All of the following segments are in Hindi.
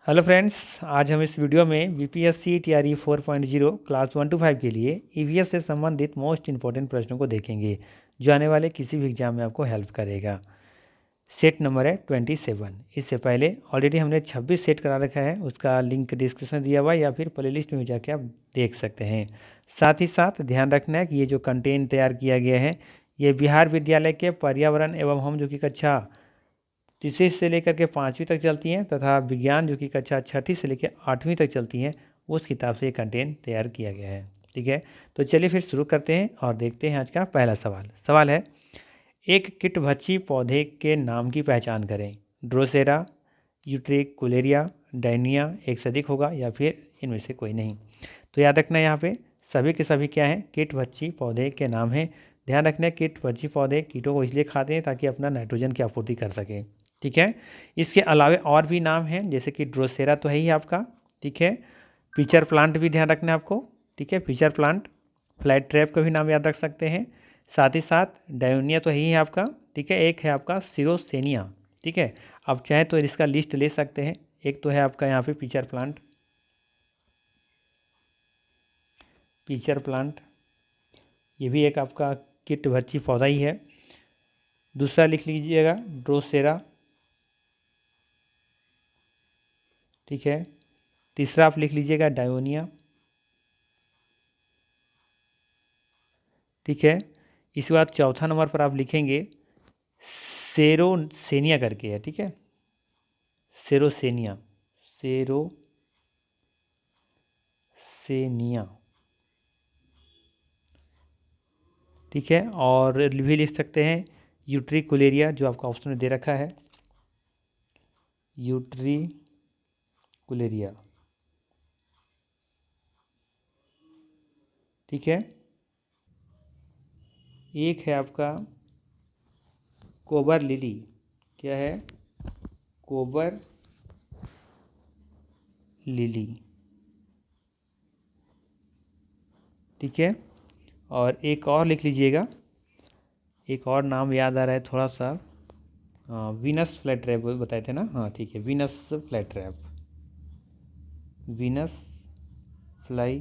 हेलो फ्रेंड्स, आज हम इस वीडियो में बीपीएससी टीआरई 4.0 क्लास 1 to 5 के लिए ईवीएस से संबंधित मोस्ट इंपॉर्टेंट प्रश्नों को देखेंगे जो आने वाले किसी भी एग्जाम में आपको हेल्प करेगा। सेट नंबर है 27। इससे पहले ऑलरेडी हमने 26 सेट करा रखा है, उसका लिंक डिस्क्रिप्शन में दिया हुआ है या फिर प्लेलिस्ट में जाके आप देख सकते हैं। साथ ही साथ ध्यान रखना है कि ये जो कंटेंट तैयार किया गया है ये बिहार विद्यालय के पर्यावरण एवं हम जो कि कक्षा तीसरी से लेकर के 5वीं तक चलती हैं तथा विज्ञान जो कि कक्षा 6ठी से लेकर 8वीं तक चलती हैं उस किताब से ये कंटेंट तैयार किया गया है। ठीक है, तो चलिए फिर शुरू करते हैं और देखते हैं आज का पहला सवाल है, एक कीटभक्षी पौधे के नाम की पहचान करें। ड्रोसेरा, यूट्रिकुलेरिया, डायनिया, एक से अधिक होगा या फिर इनमें से कोई नहीं। तो याद रखना यहाँ पे सभी के सभी क्या हैं, कीटभक्षी पौधे के नाम हैं। ध्यान रखना है कीटभक्षी पौधे कीटों को इसलिए खाते हैं ताकि अपना नाइट्रोजन की आपूर्ति कर सकें। ठीक है, इसके अलावा और भी नाम हैं जैसे कि ड्रोसेरा तो है ही आपका। ठीक है, पिचर प्लांट भी ध्यान रखना है आपको। ठीक है, पिचर प्लांट, फ्लाइट ट्रैप का भी नाम याद रख सकते हैं। साथ ही साथ डायोनिया तो है ही है आपका। ठीक है, एक है आपका सिरोसेनिया। ठीक है, आप चाहें तो इसका लिस्ट ले सकते हैं। एक तो है आपका यहाँ पे पिचर प्लांट, ये भी एक आपका कीटभक्षी पौधा ही है। दूसरा लिख लीजिएगा ड्रोसेरा। ठीक है, तीसरा आप लिख लीजिएगा डायोनिया। ठीक है, इसके बाद चौथा नंबर पर आप लिखेंगे सेरोसेनिया करके है। ठीक है, सेरोसेनिया, सेरोसेनिया। ठीक है, और भी लिख सकते हैं यूट्रिकुलेरिया जो आपका ऑप्शन में दे रखा है, यूट्रिकुलेरिया। ठीक है, एक है आपका कोबर लिली। क्या है, कोबर लिली। ठीक है, और एक और लिख लीजिएगा, एक और नाम याद आ रहा है थोड़ा सा, वीनस फ्लाईट्रैप बताए थे ना। हाँ ठीक है, Venus flytrap, Venus fly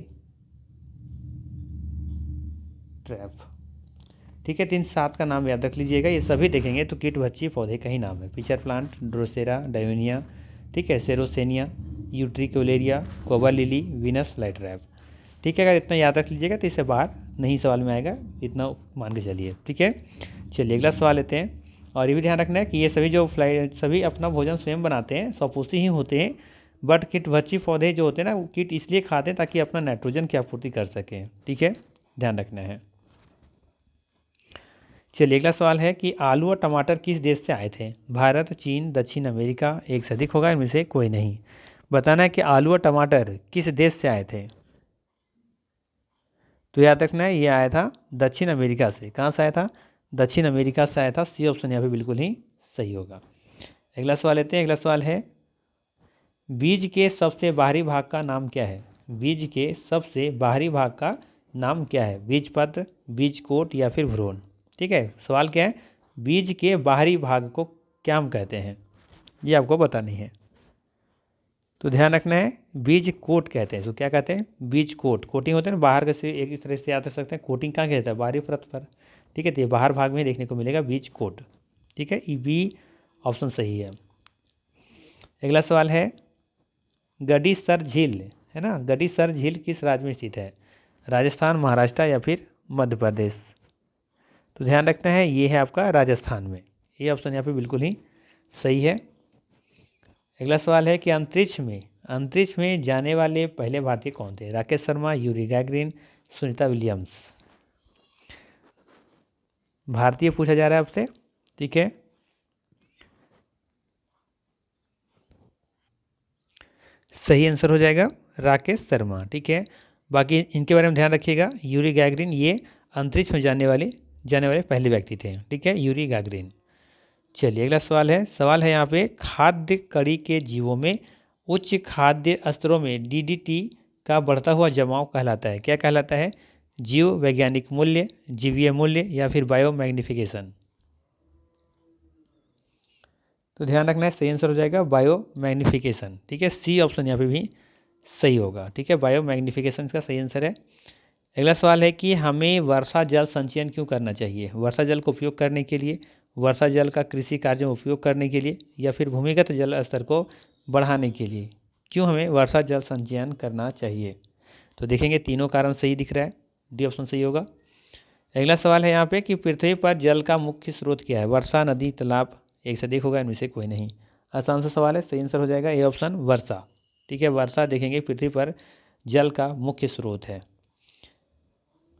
trap. ठीक है, 3-7 का नाम याद रख लीजिएगा। ये सभी देखेंगे तो कीटभक्षी पौधे का ही नाम है। पिचर प्लांट, ड्रोसेरा, डायोनिया, ठीक है, सेरोसेनिया, यूट्रिकुलेरिया, कोबर लिली, वीनस फ्लाईट्रैप। ठीक है, अगर इतना याद रख लीजिएगा तो इससे बाहर नहीं सवाल में आएगा, इतना मान के चलिए। ठीक है, चलिए अगला सवाल लेते हैं। और ये भी ध्यान रखना है कि ये सभी जो सभी अपना भोजन स्वयं बनाते हैं, स्वपोषी ही होते हैं। बट कीटभक्षी पौधे जो होते हैं ना, वो कीट इसलिए खाते हैं ताकि अपना नाइट्रोजन की आपूर्ति कर सकें। ठीक है, ध्यान रखना है। चलिए अगला सवाल है कि आलू और टमाटर किस देश से आए थे। भारत, चीन, दक्षिण अमेरिका, एक से अधिक होगा, इनमें से कोई नहीं। बताना है कि आलू और टमाटर किस देश से आए थे। तो याद रखना है ये आया था दक्षिण अमेरिका से। कहाँ से आया था, दक्षिण अमेरिका से आया था। सी ऑप्शन यहाँ पे बिल्कुल ही सही होगा। अगला सवाल लेते हैं। अगला सवाल है, बीज के सबसे बाहरी भाग का नाम क्या है। बीज के सबसे बाहरी भाग का नाम क्या है। बीजपत्र, बीजकोट या फिर भ्रूण। ठीक है, सवाल क्या है, बीज के बाहरी भाग को क्या हम कहते हैं, ये आपको बतानी है। तो ध्यान रखना है, बीज कोट कहते हैं। तो क्या कहते हैं, बीज कोट, कोटिंग होते हैं ना बाहर से, एक तरह से याद रख सकते हैं। कोटिंग कहाँ कहता है, बाहरी परत पर। ठीक है, तो ये बाहर भाग में देखने को मिलेगा बीज कोट। ठीक है, ई बी ऑप्शन सही है। अगला सवाल है, गडीसर झील है ना, गडीसर झील किस राज्य में स्थित है। राजस्थान, महाराष्ट्र या फिर मध्य प्रदेश। तो ध्यान रखना है ये है आपका राजस्थान में। ये ऑप्शन यहाँ पे बिल्कुल ही सही है। अगला सवाल है कि अंतरिक्ष में जाने वाले पहले भारतीय कौन थे। Rakesh Sharma, Yuri Gagarin, Sunita Williams. भारतीय पूछा जा रहा है आपसे। ठीक है, सही आंसर हो जाएगा राकेश शर्मा। ठीक है, बाकी इनके बारे में ध्यान रखिएगा। यूरी गैगरिन ये अंतरिक्ष में जाने वाले पहले व्यक्ति थे। ठीक है, यूरी गैगरिन। चलिए अगला सवाल है यहाँ पे, खाद्य कड़ी के जीवों में उच्च खाद्य स्तरों में डीडीटी का बढ़ता हुआ जमाव कहलाता है। क्या कहलाता है, जीव वैज्ञानिक मूल्य, जीवीय मूल्य या फिर बायो मैग्निफिकेशन। तो ध्यान रखना है, सही आंसर हो जाएगा बायो मैग्निफिकेशन। ठीक है, सी ऑप्शन यहाँ पे भी सही होगा। ठीक है, बायो मैग्निफिकेशन का सही आंसर है। अगला सवाल है कि हमें वर्षा जल संचयन क्यों करना चाहिए? वर्षा जल का उपयोग करने के लिए, वर्षा जल का कृषि कार्य में उपयोग करने के लिए, या फिर भूमिगत जल स्तर को बढ़ाने के लिए? क्यों हमें वर्षा जल संचयन करना चाहिए? तो देखेंगे तीनों कारण सही दिख रहा है, डी ऑप्शन सही होगा। अगला सवाल है यहाँ पे कि पृथ्वी पर जल का मुख्य स्रोत क्या है? वर्षा, नदी, तालाब, एक से अधिक होगा, इनमें से कोई नहीं। आसान सा सवाल है, सही आंसर हो जाएगा ए ऑप्शन वर्षा। ठीक है, वर्षा देखेंगे पृथ्वी पर जल का मुख्य स्रोत है।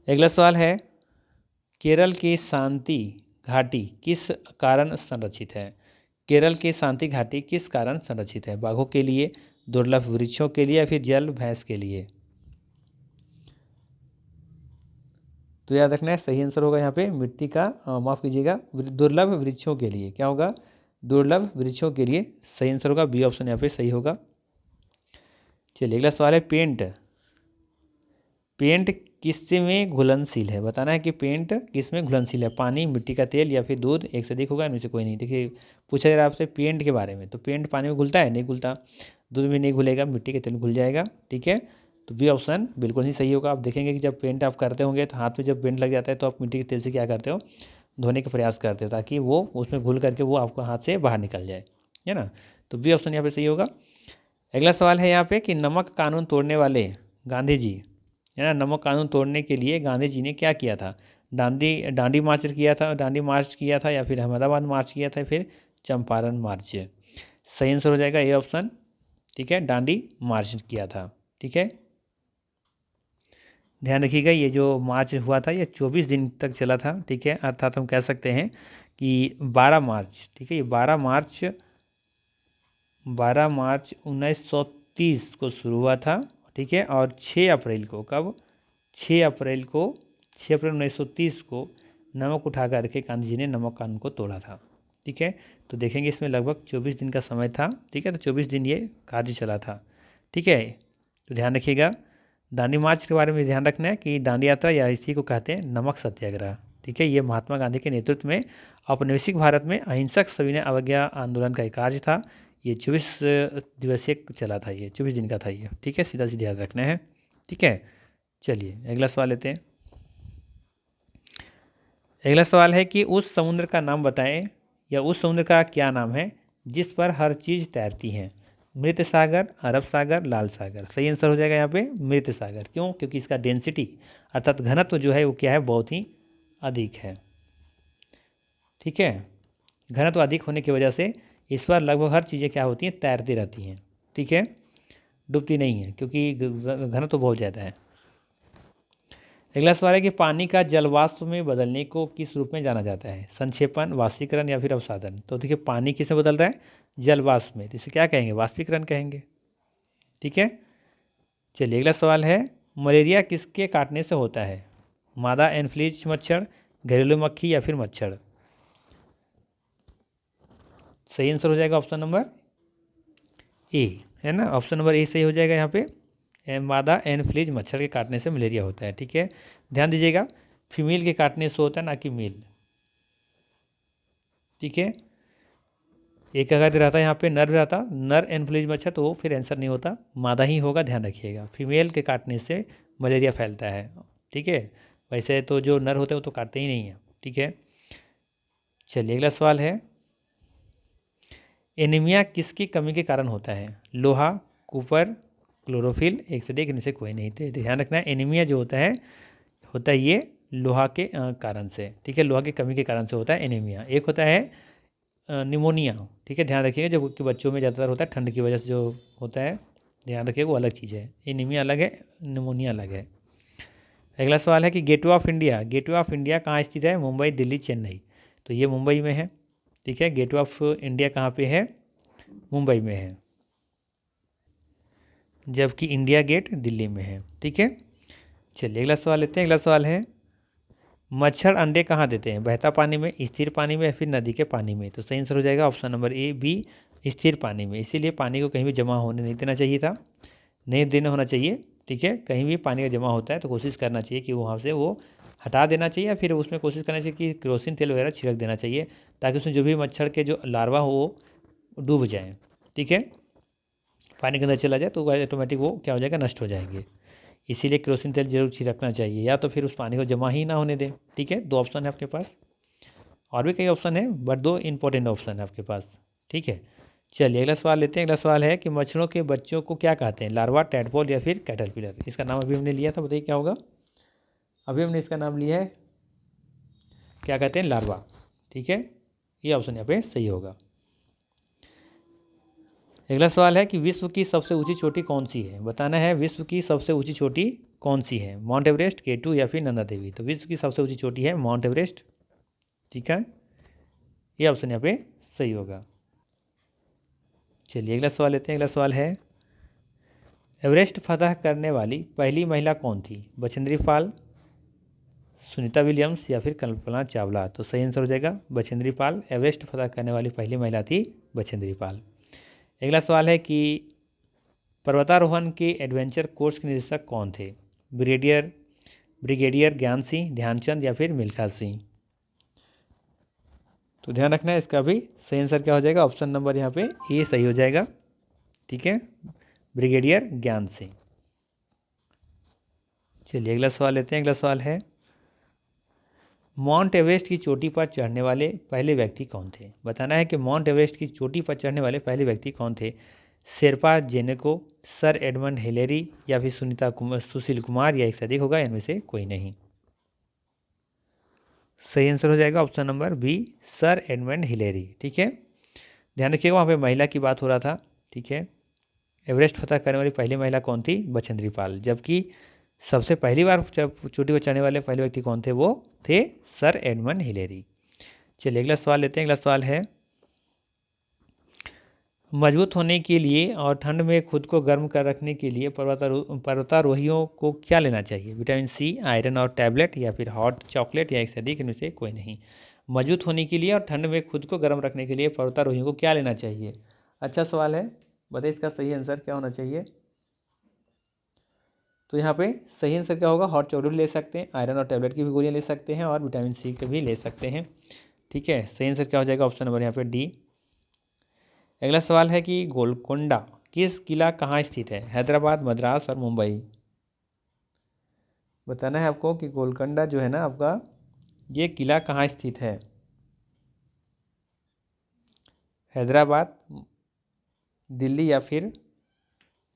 अगला सवाल है, केरल की शांति घाटी किस कारण संरक्षित है? केरल की शांति घाटी किस कारण संरक्षित है? बाघों के लिए, दुर्लभ वृक्षों के लिए, या फिर जल भैंस के लिए? तो याद रखना है, सही आंसर होगा यहाँ पे मिट्टी का, माफ़ कीजिएगा, दुर्लभ वृक्षों के लिए। क्या होगा? दुर्लभ वृक्षों के लिए सही आंसर होगा, बी ऑप्शन यहाँ पे सही होगा। चलिए अगला सवाल है, पेंट पेंट किस में घुलनशील है? बताना है कि पेंट किस में घुलनशील है, पानी, मिट्टी का तेल, या फिर दूध, एक से अधिक होगा, इनमें से कोई नहीं। देखिए पूछा जा रहा है आपसे पेंट के बारे में, तो पेंट पानी में घुलता है? नहीं घुलता। दूध में नहीं घुलेगा, मिट्टी के तेल में घुल जाएगा। ठीक है, तो बी ऑप्शन बिल्कुल ही सही होगा। आप देखेंगे कि जब पेंट आप करते होंगे तो हाथ में जब पेंट लग जाता है तो आप मिट्टी के तेल से क्या करते हो? धोने का प्रयास करते हो, ताकि वो उसमें घुल करके वो आपको हाथ से बाहर निकल जाए, है ना। तो बी ऑप्शन यहाँ पे सही होगा। अगला सवाल है यहाँ पे कि नमक कानून तोड़ने वाले गांधी जी, है ना, नमक कानून तोड़ने के लिए गांधी जी ने क्या किया था? डांडी मार्च किया था, डांडी मार्च किया था, या फिर अहमदाबाद मार्च किया था, फिर चंपारण मार्च? सही आंसर हो जाएगा ए ऑप्शन। ठीक है, डांडी मार्च किया था। ठीक है, ध्यान रखिएगा, ये जो मार्च हुआ था ये 24 दिन तक चला था। ठीक है, अर्थात हम कह सकते हैं कि 12 मार्च, ठीक है, ये 12 मार्च 1930 को शुरू हुआ था। ठीक है, और 6 अप्रैल को, कब? 6 अप्रैल को, 6 अप्रैल 1930 को नमक उठा करके गांधी जी ने नमक कानून को तोड़ा था। ठीक है, तो देखेंगे इसमें लगभग 24 दिन का समय था। ठीक है, तो 24 दिन ये कार्य चला था। ठीक है, तो ध्यान रखिएगा, दांडी मार्च के बारे में ध्यान रखना है कि दांडी यात्रा, या इसी को कहते हैं नमक सत्याग्रह। ठीक है, ये महात्मा गांधी के नेतृत्व में औपनिवेशिक भारत में अहिंसक सविनय अवज्ञा आंदोलन का एक कार्य था। ये 24 दिवसीय चला था, ये 24 दिन का था ये। ठीक है, सीधा सीधा याद रखना है। ठीक है, चलिए अगला सवाल लेते हैं। अगला सवाल है कि उस समुद्र का नाम बताएं, या उस समुद्र का क्या नाम है जिस पर हर चीज़ तैरती है? मृत सागर, अरब सागर, लाल सागर? सही आंसर हो जाएगा यहाँ पे मृत सागर। क्यों? क्योंकि इसका डेंसिटी अर्थात घनत्व जो है वो क्या है? बहुत ही अधिक है। ठीक है, घनत्व अधिक होने की वजह से इस पर लगभग हर चीज़ें क्या होती हैं? तैरती रहती हैं। ठीक है, डूबती नहीं है, क्योंकि घनत्व बहुत ज़्यादा है। अगला सवाल है कि पानी का जलवाष्प में बदलने को किस रूप में जाना जाता है? संक्षेपण, वाष्पीकरण, या फिर अवसादन? तो देखिए पानी किस में बदल रहा है? जलवाष्प में, तो इसे क्या कहेंगे? वाष्पीकरण कहेंगे। ठीक है, चलिए अगला सवाल है, मलेरिया किसके काटने से होता है? मादा एनफ्लूएंजा मच्छर, घरेलू मक्खी, या फिर मच्छर? सही आंसर हो जाएगा ऑप्शन नंबर ए, है ना, ऑप्शन नंबर ए सही हो जाएगा यहाँ पे। मादा एनफ्लूएंजा मच्छर के काटने से मलेरिया होता है। ठीक है, ध्यान दीजिएगा, फीमेल के काटने से होता है, ना कि मेल। ठीक है, एक अगर रहता है यहाँ पे नर रहता, नर एनफ्लूएंजा मच्छर, तो वो फिर आंसर नहीं होता, मादा ही होगा। ध्यान रखिएगा, फीमेल के काटने से मलेरिया फैलता है। ठीक है, वैसे तो जो नर होते हैं वो तो काटते ही नहीं हैं। ठीक है, चलिए अगला सवाल है, एनीमिया किसकी कमी के कारण होता है? लोहा, कूपर, क्लोरोफिल, एक से अधिक, इनमें से कोई नहीं। तो ध्यान रखना है, एनीमिया जो होता है ये लोहा के कारण से। ठीक है, लोहा की कमी के कारण से होता है एनीमिया। एक होता है निमोनिया। ठीक है, ध्यान रखिएगा, जो कि बच्चों में ज़्यादातर होता है ठंड की वजह से जो होता है, ध्यान रखिएगा, वो अलग चीज़ है। एनीमिया अलग है, निमोनिया अलग है। अगला सवाल है कि गेटवे ऑफ इंडिया कहाँ स्थित है? मुंबई, दिल्ली, चेन्नई? तो ये मुंबई में है। ठीक है, गेटवे ऑफ इंडिया कहाँ पे है? मुंबई में है, जबकि इंडिया गेट दिल्ली में है। ठीक है, चलिए अगला सवाल लेते हैं। अगला सवाल है, मच्छर अंडे कहाँ देते हैं? बहता पानी में, स्थिर पानी में, या फिर नदी के पानी में? तो सही आंसर हो जाएगा ऑप्शन नंबर ए बी, स्थिर पानी में। इसीलिए पानी को कहीं भी जमा होने नहीं देना चाहिए था, नहीं देना होना चाहिए। ठीक है, कहीं भी पानी का जमा होता है तो कोशिश करना चाहिए कि वहाँ से वो हटा देना चाहिए, या फिर उसमें कोशिश करना चाहिए कि केरोसिन तेल वगैरह छिड़क देना चाहिए, ताकि उसमें जो भी मच्छर के जो लार्वा हो डूब जाएँ, ठीक है, पानी के अंदर चला जाए तो ऑटोमेटिक वो क्या हो जाएगा, नष्ट हो जाएंगे। इसीलिए केरोसिन तेल जरूर छिड़कना चाहिए, या तो फिर उस पानी को जमा ही ना होने दें, ठीक है। 2 ऑप्शन है आपके पास, और भी कई ऑप्शन है बट 2 इंपॉर्टेंट ऑप्शन है आपके पास, ठीक है। चलिए अगला सवाल लेते हैं। अगला सवाल है कि मच्छरों के बच्चों को क्या कहते हैं, लार्वा, टैडपोल या फिर कैटरपिलर। इसका नाम अभी हमने लिया था, बताइए क्या होगा। अभी हमने इसका नाम लिया है, क्या कहते हैं, लार्वा, ठीक है। ये ऑप्शन यहाँ पे सही होगा। अगला सवाल है कि विश्व की सबसे ऊंची चोटी कौन सी है, बताना है विश्व की सबसे ऊंची चोटी कौन सी है, माउंट एवरेस्ट, K2 या फिर नंदा देवी। तो विश्व की सबसे ऊंची चोटी है माउंट एवरेस्ट, ठीक है, ये ऑप्शन यहाँ पे सही होगा। चलिए अगला सवाल लेते हैं। अगला सवाल है एवरेस्ट फतह करने वाली पहली महिला कौन थी, बछेंद्री पाल, सुनीता विलियम्स या फिर कल्पना चावला। तो सही आंसर हो जाएगा बछेंद्री पाल, एवरेस्ट फतह करने वाली पहली महिला थी बछेंद्री पाल। अगला सवाल है कि पर्वतारोहण के एडवेंचर कोर्स के निदेशक कौन थे, ब्रिगेडियर ज्ञान सिंह, ध्यानचंद या फिर मिल्खा सिंह। तो ध्यान रखना है, इसका भी सही आंसर क्या हो जाएगा, ऑप्शन नंबर यहाँ पे ए सही हो जाएगा, ठीक है, ब्रिगेडियर ज्ञान सिंह। चलिए अगला सवाल लेते हैं। अगला सवाल है माउंट एवरेस्ट की चोटी पर चढ़ने वाले पहले व्यक्ति कौन थे, बताना है कि माउंट एवरेस्ट की चोटी पर चढ़ने वाले पहले व्यक्ति कौन थे, शेरपा जेनेको, सर एडमंड हिलेरी या फिर सुशील कुमार, या एक से अधिक होगा, इनमें से कोई नहीं। सही आंसर हो जाएगा option number B, Sir Edmund Hillary, ठीक है। ध्यान रखिएगा वहाँ पे महिला की बात हो रहा था, ठीक है। एवरेस्ट फतह करने वाली पहली महिला कौन थी, बछेंद्री पाल, जबकि सबसे पहली बार चोटी पर चढ़ने वाले पहले व्यक्ति कौन थे, वो थे सर एडमंड हिलेरी। चलिए अगला सवाल लेते हैं। अगला सवाल है मजबूत होने के लिए और ठंड में खुद को गर्म कर रखने के लिए पर्वतारोहियों को क्या लेना चाहिए, विटामिन सी, आयरन और टैबलेट या फिर हॉट चॉकलेट, या एक से अधिक, इनमें से कोई नहीं। मजबूत होने के लिए और ठंड में खुद को गर्म रखने के लिए पर्वतारोहियों को क्या लेना चाहिए। अच्छा सवाल है, बताइए इसका सही आंसर क्या होना चाहिए। तो यहाँ पे सही आंसर क्या होगा, हॉट चॉकलेट ले सकते हैं, आयरन और टैबलेट की भी गोलियाँ ले सकते हैं, और विटामिन सी के भी ले सकते हैं, ठीक है। सही आंसर क्या हो जाएगा, ऑप्शन नंबर यहाँ पे डी। अगला सवाल है कि गोलकोंडा किस किला कहाँ स्थित है, हैदराबाद, मद्रास और मुंबई। बताना है आपको कि गोलकोंडा जो है ना आपका, ये किला कहाँ स्थित है, हैदराबाद, दिल्ली या फिर,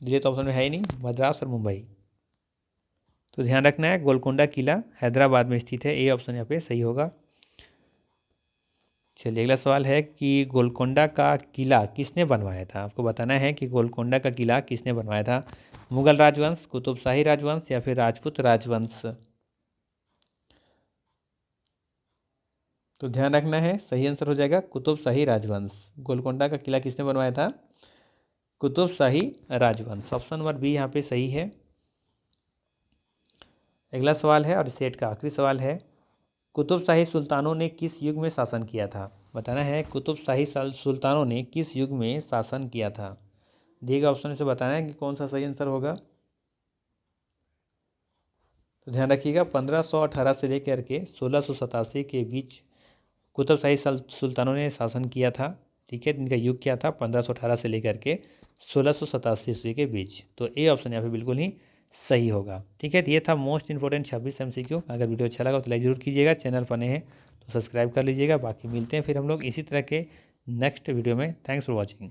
दिल्ली तो ऑप्शन में है ही नहीं, मद्रास और मुंबई। तो ध्यान रखना है गोलकोंडा किला हैदराबाद में स्थित है, ये ऑप्शन यहाँ पे सही होगा। चलिए अगला सवाल है कि गोलकोंडा का किला किसने बनवाया था, आपको बताना है कि गोलकोंडा का किला किसने बनवाया था, मुगल राजवंश, कुतुबशाही राजवंश या फिर राजपूत राजवंश। तो ध्यान रखना है, सही आंसर हो जाएगा कुतुबशाही राजवंश। गोलकोंडा का किला किसने बनवाया था, कुतुबशाही राजवंश, ऑप्शन नंबर बी यहाँ पे सही है। अगला सवाल है और सेट का आखिरी सवाल है कुतुबशाही सुल्तानों ने किस युग में शासन किया था, बताना है कुतुबशाही सुल्तानों ने किस युग में शासन किया था। दिए गए ऑप्शन से बताना है कि कौन सा सही आंसर होगा। तो ध्यान रखिएगा 1518 से लेकर के 1687 के बीच कुतुबशाही सुल्तानों ने शासन किया था, ठीक है। इनका युग क्या था, 1518 से लेकर के 1687 ईस्वी के बीच। तो ए ऑप्शन यहाँ पे बिल्कुल ही सही होगा, ठीक है। तो ये था मोस्ट इंपॉर्टेंट 26 MCQ। अगर वीडियो अच्छा लगा तो लाइक जरूर कीजिएगा, चैनल पर नए हैं तो सब्सक्राइब कर लीजिएगा। बाकी मिलते हैं फिर हम लोग इसी तरह के नेक्स्ट वीडियो में। Thanks for watching.